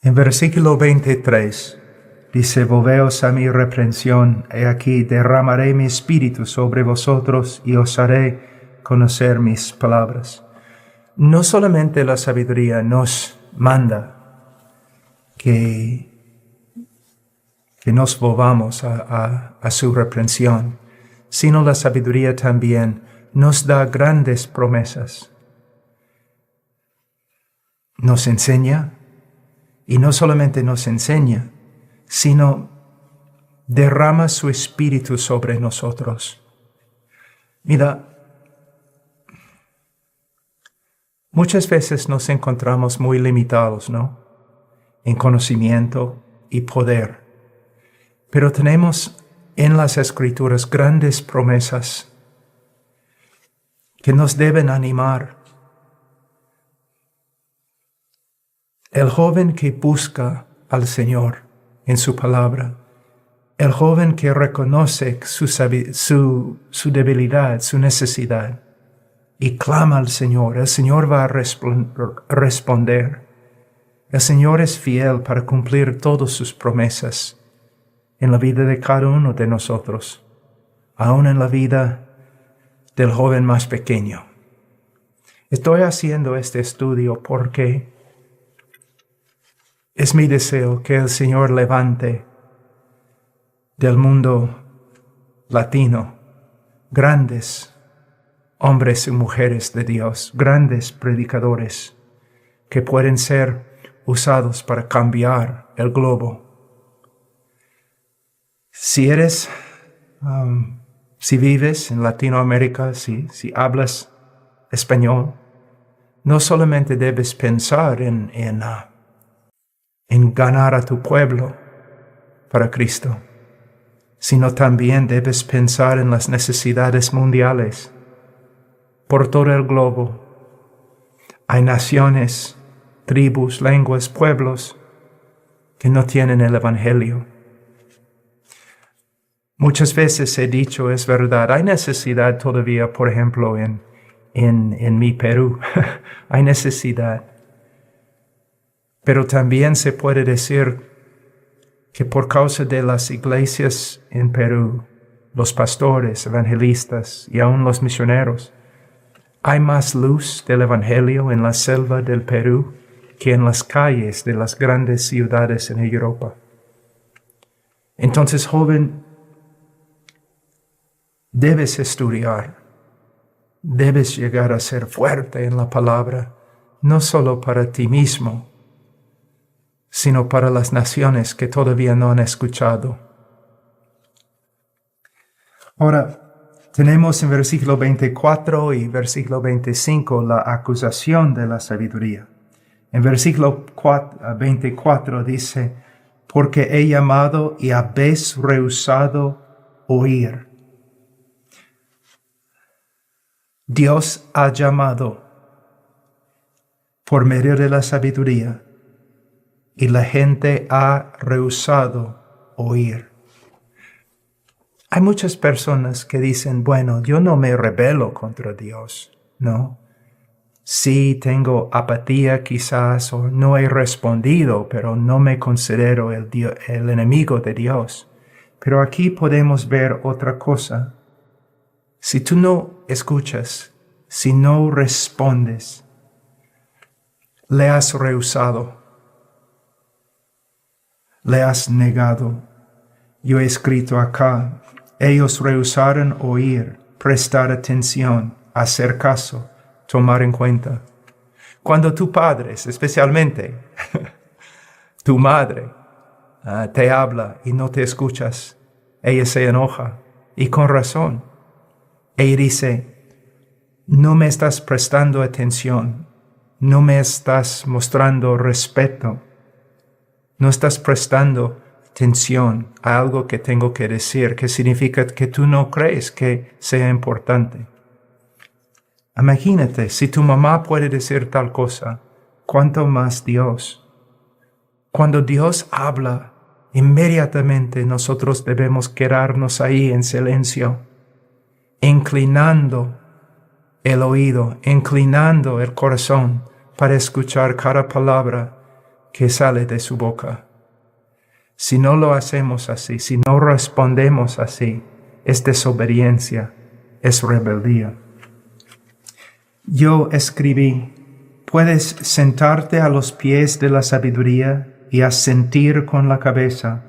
En versículo 23 dice: Volveos a mi reprensión, he aquí derramaré mi espíritu sobre vosotros y os haré conocer mis palabras. No solamente la sabiduría nos manda que nos volvamos a su reprensión, sino la sabiduría también nos da grandes promesas. Nos enseña, y no solamente nos enseña, sino derrama su espíritu sobre nosotros. Mira, muchas veces nos encontramos muy limitados, ¿no? En conocimiento y poder. Pero tenemos en las Escrituras grandes promesas que nos deben animar. El joven que busca al Señor en su palabra, el joven que reconoce su debilidad, su necesidad, y clama al Señor, el Señor va a responder. El Señor es fiel para cumplir todas sus promesas en la vida de cada uno de nosotros, aún en la vida del joven más pequeño. Estoy haciendo este estudio porque es mi deseo que el Señor levante del mundo latino grandes hombres y mujeres de Dios, grandes predicadores que pueden ser usados para cambiar el globo. Si vives en Latinoamérica, si hablas español, no solamente debes pensar en ganar a tu pueblo para Cristo, sino también debes pensar en las necesidades mundiales por todo el globo. Hay naciones, tribus, lenguas, pueblos que no tienen el Evangelio. Muchas veces he dicho, es verdad, hay necesidad todavía, por ejemplo, en mi Perú, hay necesidad. Pero también se puede decir que por causa de las iglesias en Perú, los pastores, evangelistas y aún los misioneros, hay más luz del Evangelio en la selva del Perú que en las calles de las grandes ciudades en Europa. Entonces, joven, debes estudiar, debes llegar a ser fuerte en la palabra, no solo para ti mismo, sino para las naciones que todavía no han escuchado. Ahora, tenemos en versículo 24 y versículo 25 la acusación de la sabiduría. En versículo 24 dice: porque he llamado y habéis rehusado oír. Dios ha llamado por medio de la sabiduría y la gente ha rehusado oír. Hay muchas personas que dicen, bueno, yo no me rebelo contra Dios, ¿no? Sí tengo apatía quizás o no he respondido, pero no me considero el enemigo de Dios. Pero aquí podemos ver otra cosa. Si tú no escuchas, si no respondes, le has rehusado, le has negado. Yo he escrito acá: ellos rehusaron oír, prestar atención, hacer caso, tomar en cuenta. Cuando tus padres, especialmente tu madre, te habla y no te escuchas, ella se enoja, y con razón. Ella dice: no me estás prestando atención, no me estás mostrando respeto, no estás prestando atención a algo que tengo que decir, que significa que tú no crees que sea importante. Imagínate, si tu mamá puede decir tal cosa, ¿cuánto más Dios? Cuando Dios habla, inmediatamente nosotros debemos quedarnos ahí en silencio, inclinando el oído, inclinando el corazón para escuchar cada palabra que sale de su boca. Si no lo hacemos así, si no respondemos así, es desobediencia, es rebeldía. Yo escribí, puedes sentarte a los pies de la sabiduría y asentir con la cabeza.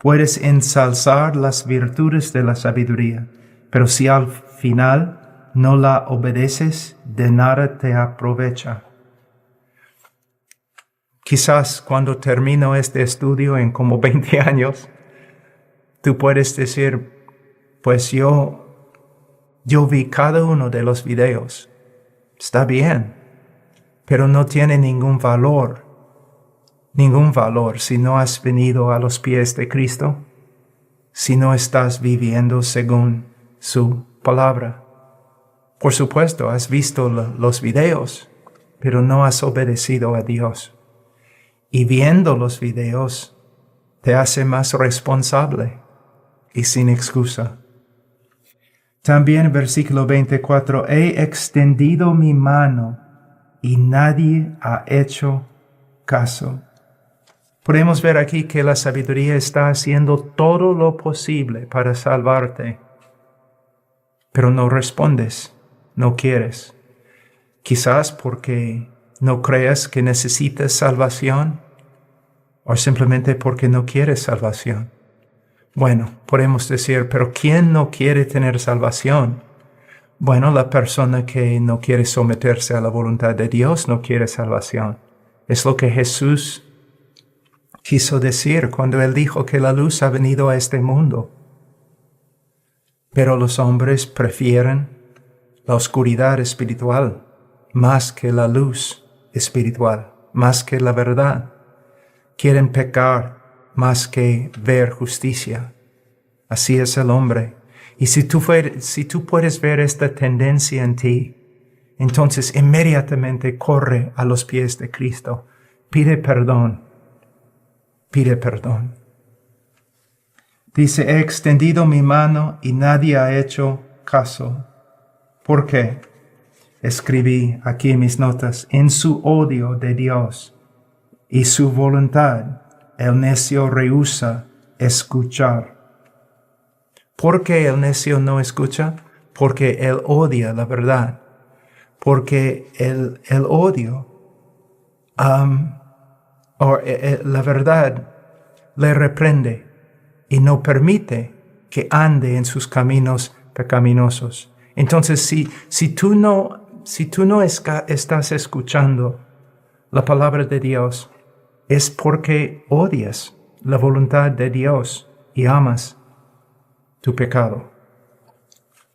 Puedes ensalzar las virtudes de la sabiduría, pero si al final no la obedeces, de nada te aprovecha. Quizás cuando termino este estudio en como 20 años, tú puedes decir, pues yo vi cada uno de los videos. Está bien, pero no tiene ningún valor si no has venido a los pies de Cristo, si no estás viviendo según su palabra. Por supuesto, has visto los videos, pero no has obedecido a Dios. Y viendo los videos te hace más responsable y sin excusa. También versículo 24, he extendido mi mano y nadie ha hecho caso. Podemos ver aquí que la sabiduría está haciendo todo lo posible para salvarte, pero no respondes, no quieres. Quizás porque no creas que necesitas salvación o simplemente porque no quieres salvación. Bueno, podemos decir, pero ¿quién no quiere tener salvación? Bueno, la persona que no quiere someterse a la voluntad de Dios no quiere salvación. Es lo que Jesús quiso decir cuando Él dijo que la luz ha venido a este mundo. Pero los hombres prefieren la oscuridad espiritual más que la luz espiritual, más que la verdad. Quieren pecar más que ver justicia. Así es el hombre. Y si tú puedes ver esta tendencia en ti, entonces inmediatamente corre a los pies de Cristo. Pide perdón. Pide perdón. Dice, he extendido mi mano y nadie ha hecho caso. ¿Por qué? Escribí aquí en mis notas, en su odio de Dios y su voluntad, el necio rehúsa escuchar. ¿Por qué el necio no escucha? Porque él odia la verdad. Porque el odio, la verdad le reprende y no permite que ande en sus caminos pecaminosos. Entonces, si tú no estás escuchando la palabra de Dios, es porque odias la voluntad de Dios y amas tu pecado.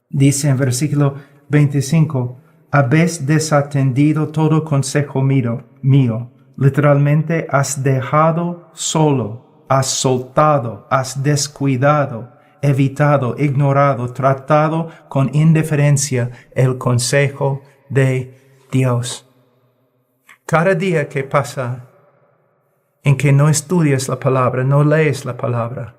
Dice en versículo 25, habéis desatendido todo consejo mío. Literalmente, has dejado solo, has soltado, has descuidado, evitado, ignorado, tratado con indiferencia el consejo de Dios. Cada día que pasa en que no estudias la palabra, no lees la palabra,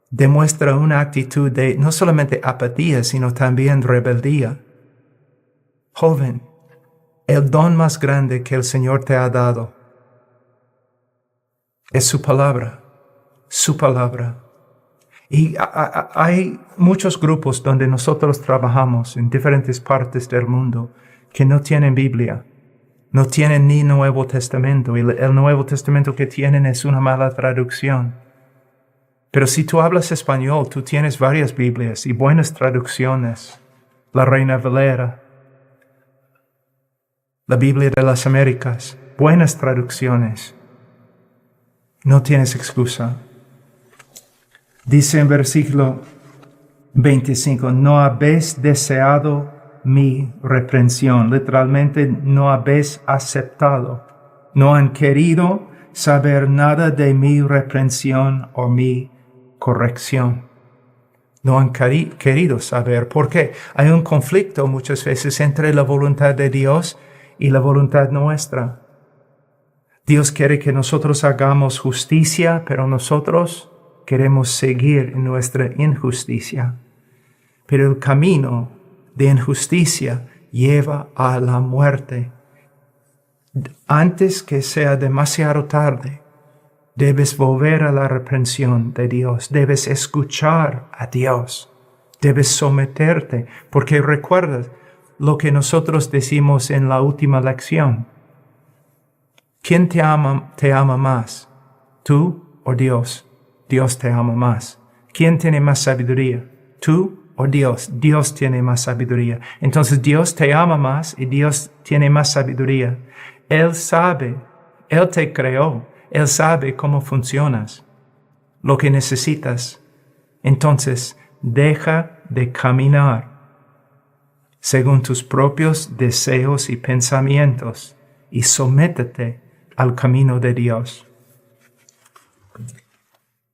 demuestra una actitud de no solamente apatía, sino también rebeldía. Joven, el don más grande que el Señor te ha dado es su palabra, su palabra. Y hay muchos grupos donde nosotros trabajamos en diferentes partes del mundo que no tienen Biblia, no tienen ni Nuevo Testamento, y el Nuevo Testamento que tienen es una mala traducción. Pero si tú hablas español, tú tienes varias Biblias y buenas traducciones. La Reina Valera, la Biblia de las Américas, buenas traducciones. No tienes excusa. Dice en versículo 25, no habéis deseado mi reprensión. Literalmente, no habéis aceptado. No han querido saber nada de mi reprensión o mi corrección. No han querido saber. ¿Por qué? Hay un conflicto muchas veces entre la voluntad de Dios y la voluntad nuestra. Dios quiere que nosotros hagamos justicia, pero nosotros queremos seguir en nuestra injusticia. Pero el camino de injusticia lleva a la muerte. Antes que sea demasiado tarde, debes volver a la reprensión de Dios, debes escuchar a Dios, debes someterte, porque recuerdas lo que nosotros decimos en la última lección. ¿Quién te ama más? ¿Tú o Dios? Dios te ama más. ¿Quién tiene más sabiduría? ¿Tú o Dios? Dios tiene más sabiduría. Entonces Dios te ama más y Dios tiene más sabiduría. Él sabe, Él te creó, Él sabe cómo funcionas, lo que necesitas. Entonces, deja de caminar según tus propios deseos y pensamientos y sométete al camino de Dios.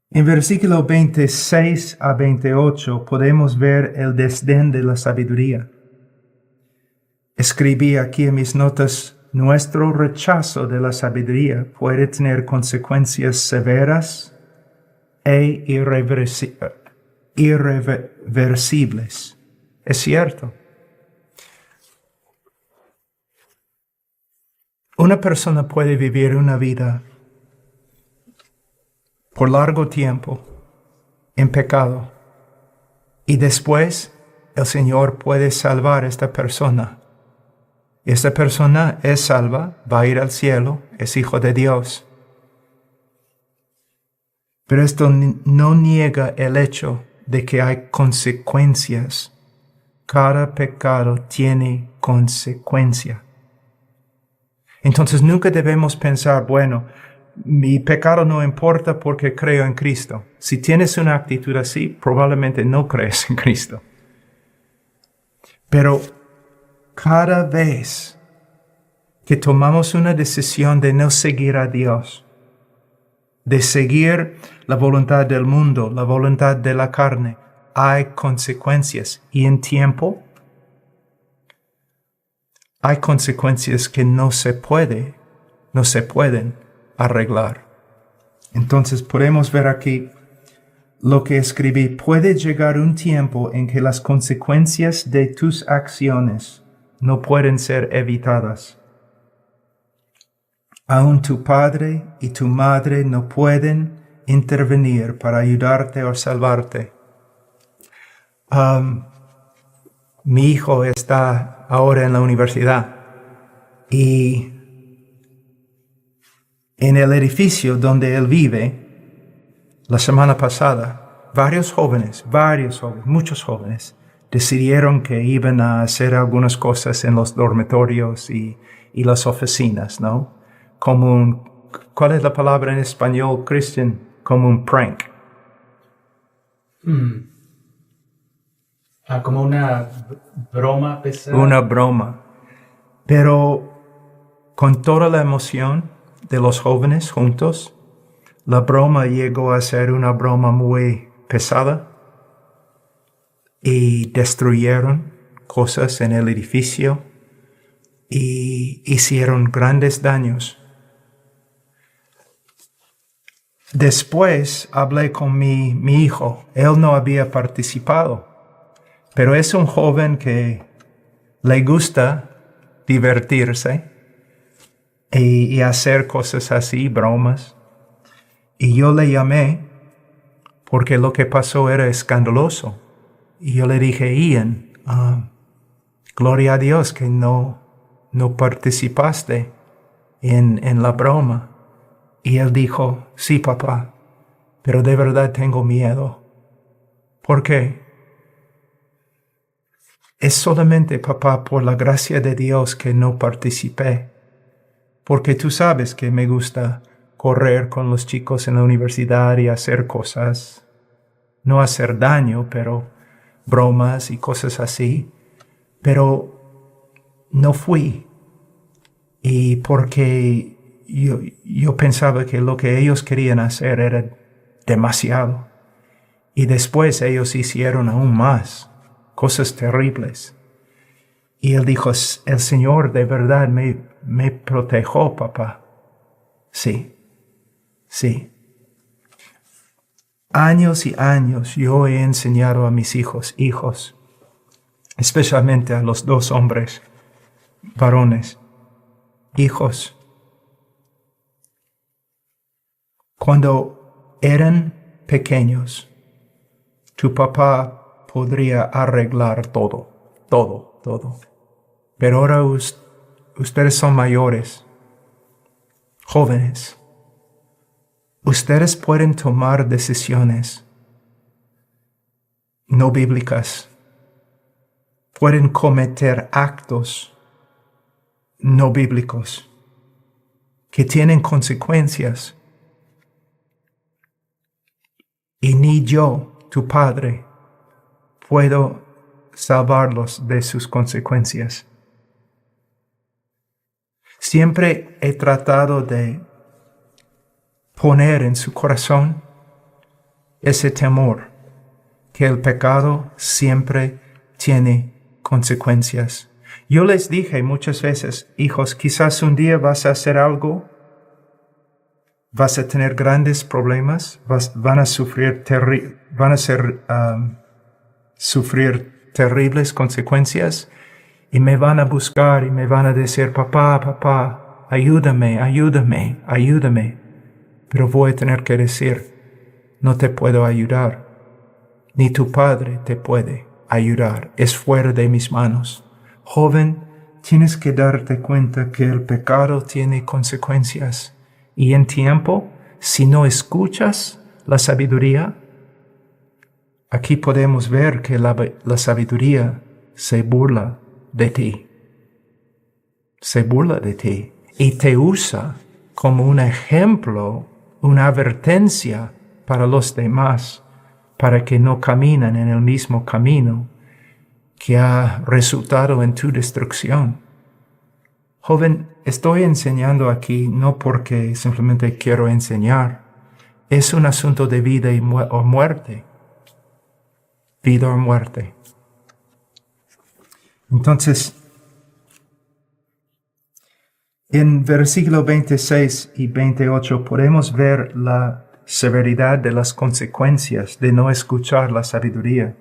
En versículo 26 a 28 podemos ver el desdén de la sabiduría. Escribí aquí en mis notas: nuestro rechazo de la sabiduría puede tener consecuencias severas e irreversibles. Es cierto. Una persona puede vivir una vida por largo tiempo en pecado y después el Señor puede salvar a esta persona. Esta persona es salva, va a ir al cielo, es hijo de Dios. Pero esto no niega el hecho de que hay consecuencias. Cada pecado tiene consecuencia. Entonces nunca debemos pensar, bueno, mi pecado no importa porque creo en Cristo. Si tienes una actitud así, probablemente no crees en Cristo. Pero cada vez que tomamos una decisión de no seguir a Dios, de seguir la voluntad del mundo, la voluntad de la carne, hay consecuencias. Y en tiempo, hay consecuencias que no se pueden arreglar. Entonces podemos ver aquí lo que escribí. Puede llegar un tiempo en que las consecuencias de tus acciones no pueden ser evitadas. Aún tu padre y tu madre no pueden intervenir para ayudarte o salvarte. Mi hijo está ahora en la universidad y en el edificio donde él vive, la semana pasada, muchos jóvenes, decidieron que iban a hacer algunas cosas en los dormitorios y las oficinas, ¿no? ¿Cuál es la palabra en español, Christian? Como un prank. Como una broma pesada. Una broma. Pero con toda la emoción de los jóvenes juntos, la broma llegó a ser una broma muy pesada y destruyeron cosas en el edificio y hicieron grandes daños. Después hablé con mi hijo. Él no había participado, pero es un joven que le gusta divertirse y hacer cosas así, bromas. Y yo le llamé porque lo que pasó era escandaloso. Y yo le dije, Ian, gloria a Dios que no participaste en la broma. Y él dijo, sí, papá, pero de verdad tengo miedo. ¿Por qué? Es solamente, papá, por la gracia de Dios que no participé. Porque tú sabes que me gusta correr con los chicos en la universidad y hacer cosas. No hacer daño, pero bromas y cosas así. Pero no fui. Y porque yo pensaba que lo que ellos querían hacer era demasiado. Y después ellos hicieron aún más cosas terribles. Y él dijo, el Señor de verdad me protegió, papá. Sí. Años y años yo he enseñado a mis hijos, especialmente a los 2 hombres, varones, Hijos, cuando eran pequeños, tu papá podría arreglar todo. Pero ahora ustedes son mayores, jóvenes. Ustedes pueden tomar decisiones no bíblicas. Pueden cometer actos no bíblicos que tienen consecuencias. Y ni yo, tu padre, puedo salvarlos de sus consecuencias. Siempre he tratado de poner en su corazón ese temor que el pecado siempre tiene consecuencias. Yo les dije muchas veces, hijos, quizás un día vas a hacer algo, vas a tener grandes problemas, van a sufrir terribles consecuencias y me van a buscar y me van a decir, papá, ayúdame. Pero voy a tener que decir, no te puedo ayudar, ni tu padre te puede ayudar, es fuera de mis manos. Joven, tienes que darte cuenta que el pecado tiene consecuencias. Y en tiempo, si no escuchas la sabiduría, aquí podemos ver que la sabiduría se burla de ti. Se burla de ti y te usa como un ejemplo, una advertencia para los demás, para que no caminen en el mismo camino que ha resultado en tu destrucción. Joven, estoy enseñando aquí no porque simplemente quiero enseñar. Es un asunto de vida o muerte. Vida o muerte. Entonces, en versículo 26 y 28 podemos ver la severidad de las consecuencias de no escuchar la sabiduría.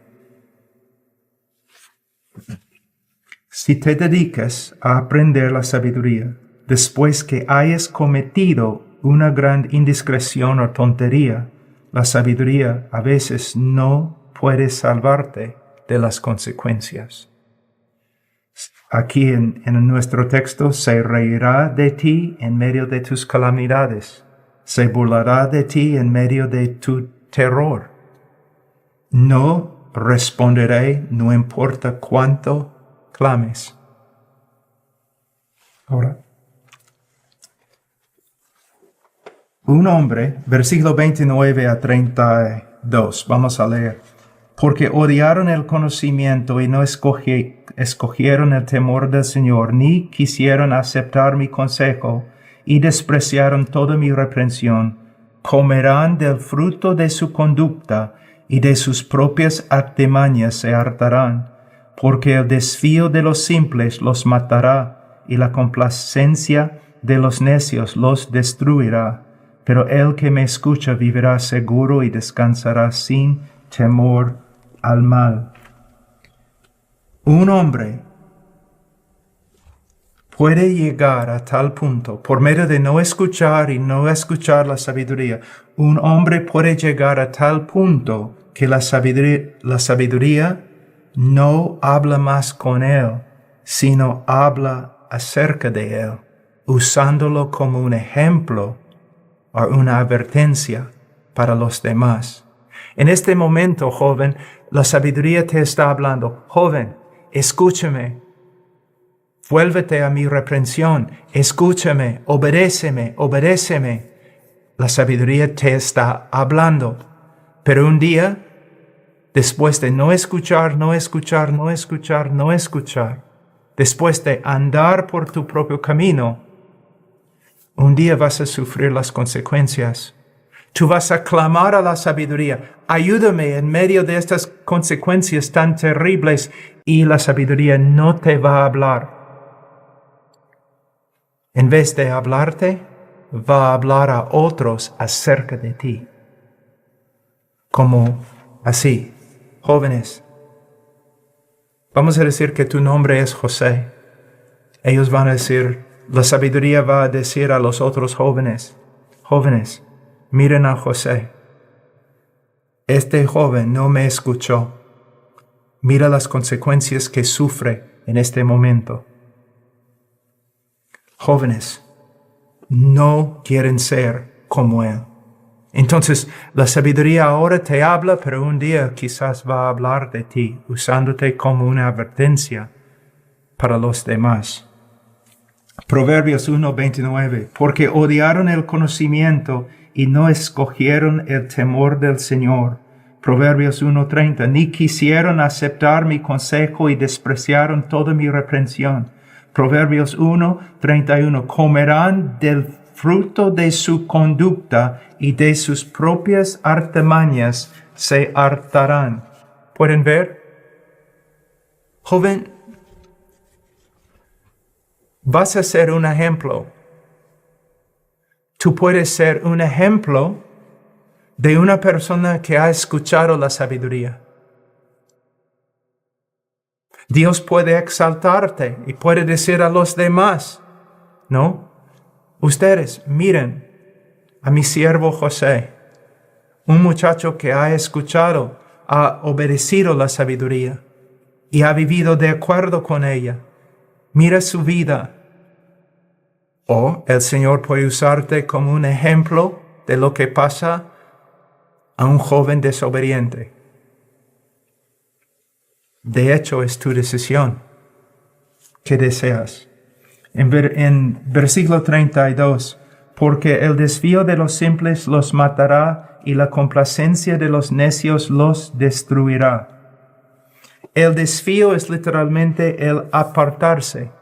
Si te dedicas a aprender la sabiduría después que hayas cometido una gran indiscreción o tontería, la sabiduría a veces no puede salvarte de las consecuencias. Aquí en nuestro texto, se reirá de ti en medio de tus calamidades, se burlará de ti en medio de tu terror. No responderé, no importa cuánto clames. Ahora, un hombre, versículo 29 a 32, vamos a leer. Porque odiaron el conocimiento y no escogieron el temor del Señor, ni quisieron aceptar mi consejo, y despreciaron toda mi reprensión, comerán del fruto de su conducta, y de sus propias artimañas se hartarán, porque el desvío de los simples los matará, y la complacencia de los necios los destruirá. Pero el que me escucha vivirá seguro y descansará sin temor al mal. Un hombre puede llegar a tal punto, por medio de no escuchar y no escuchar la sabiduría, un hombre puede llegar a tal punto que la sabiduría no habla más con él, sino habla acerca de él, usándolo como un ejemplo o una advertencia para los demás. En este momento, joven, la sabiduría te está hablando. Joven, escúchame. Vuélvete a mi reprensión. Escúchame, obedéceme. La sabiduría te está hablando. Pero un día, después de no escuchar, después de andar por tu propio camino, un día vas a sufrir las consecuencias. Tú vas a clamar a la sabiduría. Ayúdame en medio de estas consecuencias tan terribles, y la sabiduría no te va a hablar. En vez de hablarte, va a hablar a otros acerca de ti. Como así, jóvenes, vamos a decir que tu nombre es José. Ellos van a decir, La sabiduría va a decir a los otros jóvenes, miren a José. Este joven no me escuchó. Mira las consecuencias que sufre en este momento. Jóvenes, no quieren ser como él. Entonces, la sabiduría ahora te habla, pero un día quizás va a hablar de ti, usándote como una advertencia para los demás. Proverbios 1:29, porque odiaron el conocimiento y no escogieron el temor del Señor. Proverbios 1:30, ni quisieron aceptar mi consejo y despreciaron toda mi reprensión. Proverbios 1:31, comerán del fruto de su conducta y de sus propias artimañas se hartarán. ¿Pueden ver? Joven, vas a ser un ejemplo. Tú puedes ser un ejemplo de una persona que ha escuchado la sabiduría. Dios puede exaltarte y puede decir a los demás, ¿no? Ustedes, miren a mi siervo José, un muchacho que ha escuchado, ha obedecido la sabiduría y ha vivido de acuerdo con ella. Mira su vida. O el Señor puede usarte como un ejemplo de lo que pasa a un joven desobediente. De hecho, es tu decisión. ¿Qué deseas? En versículo 32, porque el desvío de los simples los matará y la complacencia de los necios los destruirá. El desvío es literalmente el apartarse.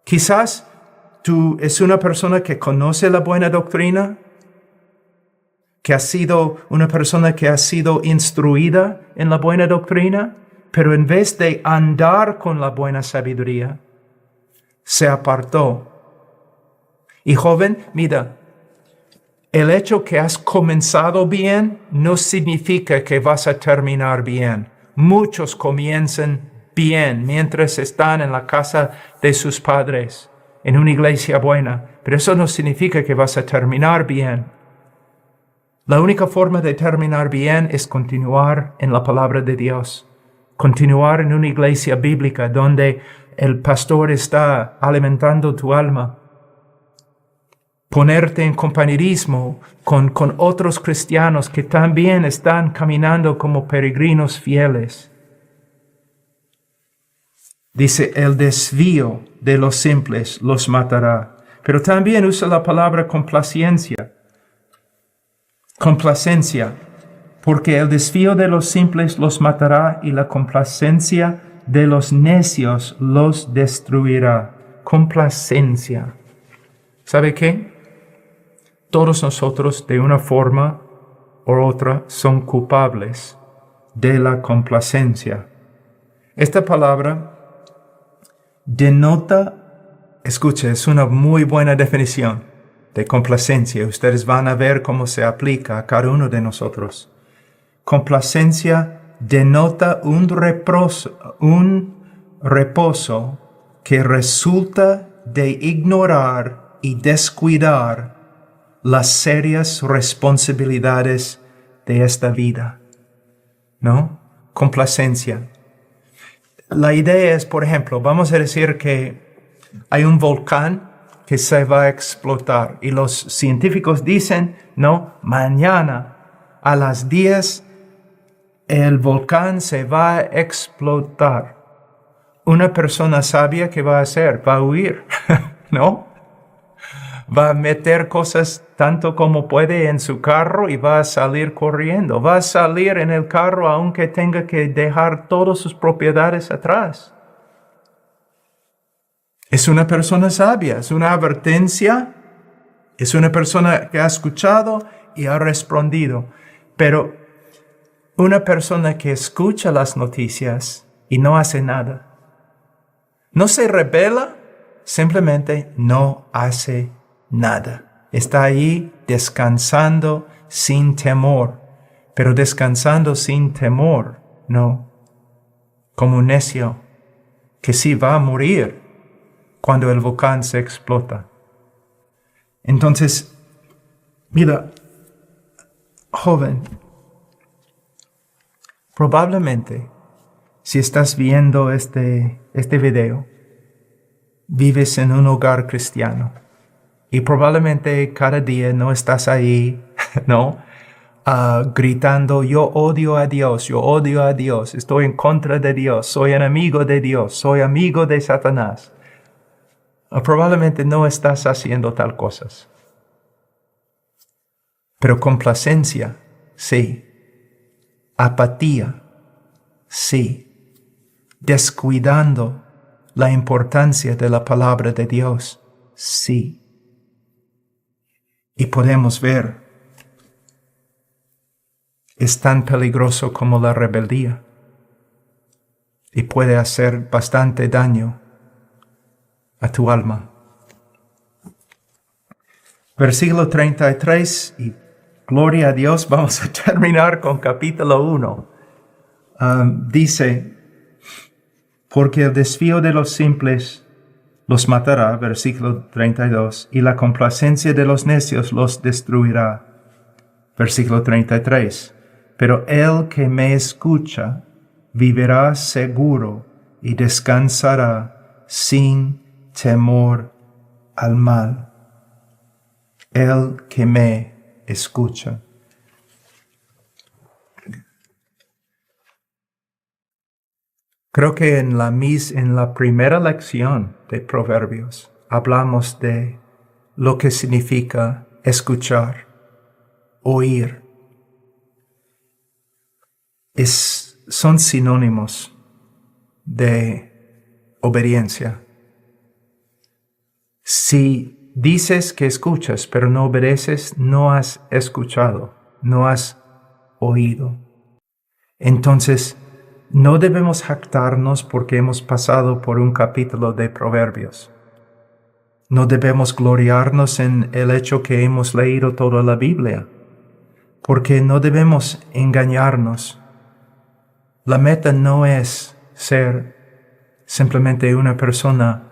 Quizás tú es una persona que conoce la buena doctrina, que ha sido una persona que ha sido instruida en la buena doctrina, pero en vez de andar con la buena sabiduría, se apartó. Y joven, mira, el hecho que has comenzado bien no significa que vas a terminar bien. Muchos comienzan bien mientras están en la casa de sus padres, en una iglesia buena, pero eso no significa que vas a terminar bien. La única forma de terminar bien es continuar en la palabra de Dios, continuar en una iglesia bíblica donde el pastor está alimentando tu alma, ponerte en compañerismo con otros cristianos que también están caminando como peregrinos fieles. Dice, el desvío de los simples los matará. Pero también usa la palabra complacencia. Complacencia, porque el desvío de los simples los matará y la complacencia de los necios los destruirá. Complacencia. ¿Sabe qué? Todos nosotros, de una forma u otra, son culpables de la complacencia. Esta palabra denota, escuche, es una muy buena definición de complacencia. Ustedes van a ver cómo se aplica a cada uno de nosotros. Complacencia denota un reposo que resulta de ignorar y descuidar las serias responsabilidades de esta vida, ¿no? Complacencia. La idea es, por ejemplo, vamos a decir que hay un volcán que se va a explotar y los científicos dicen, no, mañana a las 10 el volcán se va a explotar. Una persona sabia, ¿qué va a hacer? Va a huir, ¿no? Va a meter cosas tanto como puede en su carro y va a salir corriendo. Va a salir en el carro aunque tenga que dejar todas sus propiedades atrás. Es una persona sabia, es una advertencia, es una persona que ha escuchado y ha respondido. Pero una persona que escucha las noticias y no hace nada, no se rebela, simplemente no hace nada. Está ahí descansando sin temor, pero descansando sin temor, no, como un necio que sí va a morir, cuando el volcán se explota. Entonces, mira, joven, probablemente si estás viendo este video, vives en un hogar cristiano y probablemente cada día no estás ahí, ¿no? Gritando, yo odio a Dios, estoy en contra de Dios, soy enemigo de Dios, soy amigo de Satanás. Probablemente no estás haciendo tal cosas. Pero complacencia, sí. Apatía, sí. Descuidando la importancia de la palabra de Dios, sí. Y podemos ver, es tan peligroso como la rebeldía y puede hacer bastante daño a tu alma. Versículo 33, y gloria a Dios, vamos a terminar con capítulo 1. Dice, porque el desvío de los simples los matará, versículo 32, y la complacencia de los necios los destruirá. Versículo 33. Pero el que me escucha vivirá seguro y descansará sin temor al mal. El que me escucha. Creo que en la primera lección de Proverbios hablamos de lo que significa escuchar, oír. Son sinónimos de obediencia. Si dices que escuchas, pero no obedeces, no has escuchado, no has oído. Entonces, no debemos jactarnos porque hemos pasado por un capítulo de Proverbios. No debemos gloriarnos en el hecho que hemos leído toda la Biblia, porque no debemos engañarnos. La meta no es ser simplemente una persona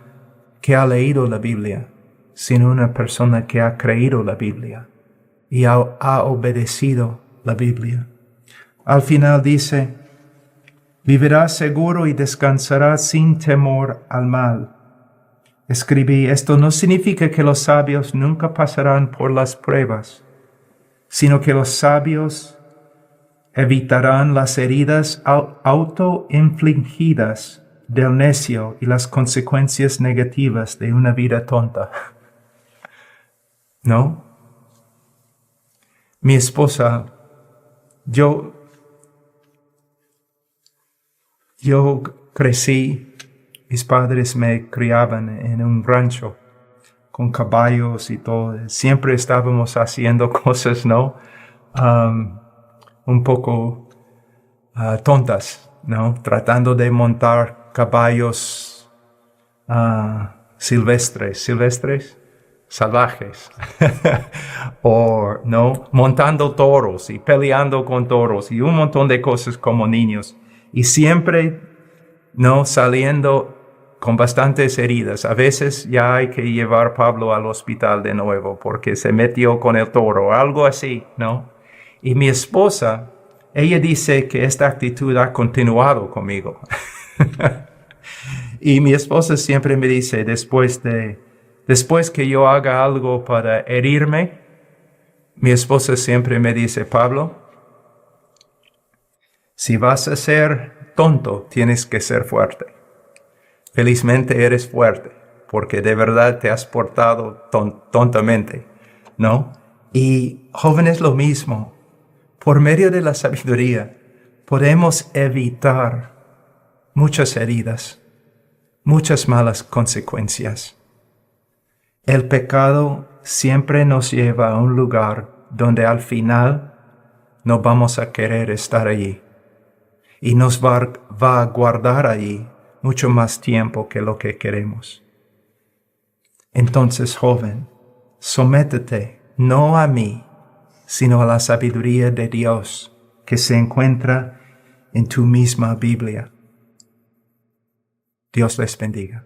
que ha leído la Biblia, sino una persona que ha creído la Biblia y ha obedecido la Biblia. Al final dice, vivirá seguro y descansará sin temor al mal. Escribí, esto no significa que los sabios nunca pasarán por las pruebas, sino que los sabios evitarán las heridas autoinfligidas del necio y las consecuencias negativas de una vida tonta. ¿No? Mi esposa, yo crecí, mis padres me criaban en un rancho con caballos y todo. Siempre estábamos haciendo cosas, ¿no? Un poco tontas, ¿no? Tratando de montar caballos salvajes, o no, montando toros y peleando con toros y un montón de cosas como niños, y siempre no saliendo con bastantes heridas. A veces ya hay que llevar a Pablo al hospital de nuevo porque se metió con el toro, algo así, ¿no? Y mi esposa, ella dice que esta actitud ha continuado conmigo. Y mi esposa siempre me dice, después que yo haga algo para herirme, mi esposa siempre me dice, Pablo, si vas a ser tonto, tienes que ser fuerte. Felizmente eres fuerte, porque de verdad te has portado tontamente, ¿no? Y jóvenes, lo mismo. Por medio de la sabiduría, podemos evitar muchas heridas, muchas malas consecuencias. El pecado siempre nos lleva a un lugar donde al final no vamos a querer estar allí. Y nos va a guardar allí mucho más tiempo que lo que queremos. Entonces, joven, sométete no a mí, sino a la sabiduría de Dios que se encuentra en tu misma Biblia. Dios les bendiga.